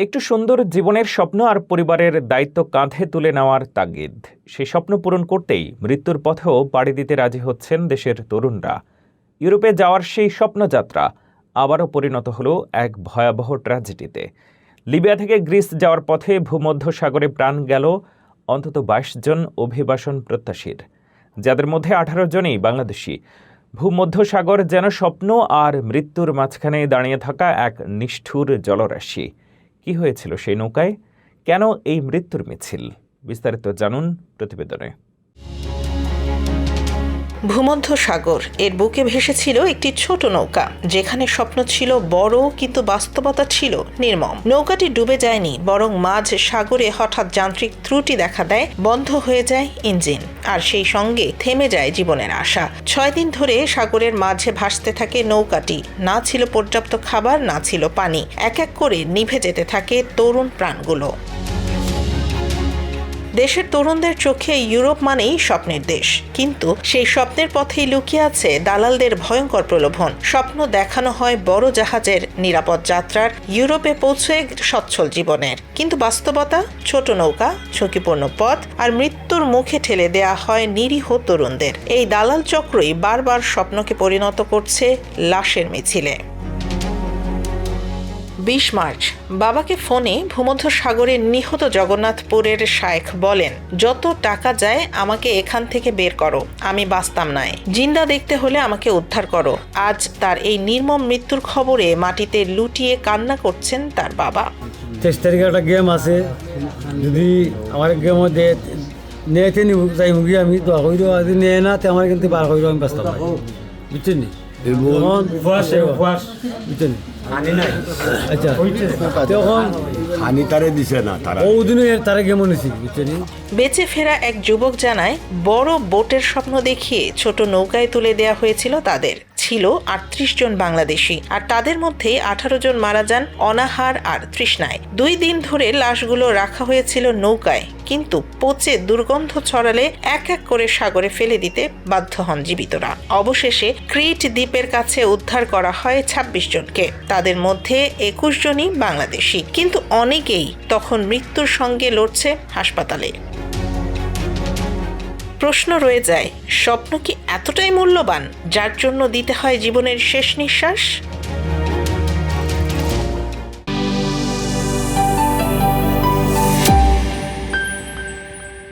একটু সুন্দর জীবনের স্বপ্ন আর পরিবারের দায়িত্ব কাঁধে তুলে নেওয়ার তাগিদ। সেই স্বপ্ন পূরণ করতেই মৃত্যুর পথেও পাড়ি দিতে রাজি হচ্ছেন দেশের তরুণরা। ইউরোপে যাওয়ার সেই স্বপ্নযাত্রা আবারও পরিণত হলো এক ভয়াবহ ট্র্যাজেডিতে। লিবিয়া থেকে গ্রিস যাওয়ার পথে ভূমধ্যসাগরে প্রাণ গেল অন্তত ২২ জন অভিবাসন প্রত্যাশীর, যাদের মধ্যে ১৮ জনই বাংলাদেশি। ভূমধ্যসাগর যেন স্বপ্ন আর মৃত্যুর মাঝখানে দাঁড়িয়ে থাকা এক নিষ্ঠুর জলরাশি। কি হয়েছিল সেই নৌকায়? কেন এই মৃত্যুর মিছিল? বিস্তারিত জানুন প্রতিবেদনে। ভূমধ্যসাগর এর বুকে ভেসেছিল একটি ছোট নৌকা, যেখানে স্বপ্ন ছিল বড়, কিন্তু বাস্তবতা ছিল নির্মম। নৌকাটি ডুবে যায়নি, বরং মাঝ সাগরে হঠাৎ যান্ত্রিক ত্রুটি দেখা দেয়, বন্ধ হয়ে যায় ইঞ্জিন, আর সেই সঙ্গে থেমে যায় জীবনের আশা। ৬ দিন ধরে সাগরের মাঝে ভাসতে থাকে নৌকাটি। না ছিল পর্যাপ্ত খাবার, না ছিল পানি। এক এক করে নিভে যেতে থাকে তরুণ প্রাণগুলো। দেশের তরুণদের চোখে ইউরোপ মানেই স্বপ্নের দেশ, কিন্তু সেই স্বপ্নের পথেই লুকিয়ে আছে দালালদের ভয়ঙ্কর প্রলোভন। স্বপ্ন দেখানো হয় বড় জাহাজের, নিরাপদ যাত্রার, ইউরোপে পৌঁছে সচ্ছল জীবনের, কিন্তু বাস্তবতা ছোট নৌকা, ঝুঁকিপূর্ণ পথ আর মৃত্যুর মুখে ঠেলে দেয়া হয় নিরীহ তরুণদের। এই দালাল চক্রই বারবার স্বপ্নকে পরিণত করছে লাশের মিছিলে। ২০ মার্চ বাবাকে ফোনে ভূমধ্যসাগরে নিহত জগন্নাথপুরের শায়েখ বলেন, যত টাকা যায় আমাকে এখান থেকে বের করো, আমি বাঁচতাম নাই। জিন্দা দেখতে হলে আমাকে উদ্ধার করো। আজ তার এই নির্মম মৃত্যুর খবরে মাটিতে লুটিয়ে কান্না করছেন তার বাবা। ২৩ তারিখে একটা গেম আছে, যদি আমার গেম নেতে যাই মুগি আমি তো হইল, যদি নেয় না তো আমার কিন্তু বার হইল, আমি বাঁচতাম না, বুঝছেন নি? বুঝছেন? আচ্ছা, তখন হানি তারে দিছে না, তারা ওদিনও তারা গেমন নিছি, বুঝছেন? বেঁচে ফেরা এক যুবক জানায়, বড় বোটের স্বপ্ন দেখিয়ে ছোট নৌকায় তুলে দেয়া হয়েছিল তাদের। ছিল ৩৮ জন বাংলাদেশি, আর তাদের মধ্যে ১৮ জন মারা যান অনাহার আর তৃষ্ণায়। ২ দিন ধরে লাশগুলো রাখা হয়েছিল নৌকায়, কিন্তু পচে দুর্গন্ধ ছড়ালে এক এক করে সাগরে ফেলে দিতে বাধ্য হন জীবিতরা। অবশেষে ক্রিট দ্বীপের কাছে উদ্ধার করা হয় ২৬ জনকে। তাদের মধ্যে ২১ জনই বাংলাদেশি, কিন্তু অনেকেই তখন মৃত্যুর সঙ্গে লড়ছে হাসপাতালে। প্রশ্ন রয়ে যায়, স্বপ্ন কি এতটাই মূল্যবান যার জন্য দিতে হয় জীবনের শেষ নিঃশ্বাস?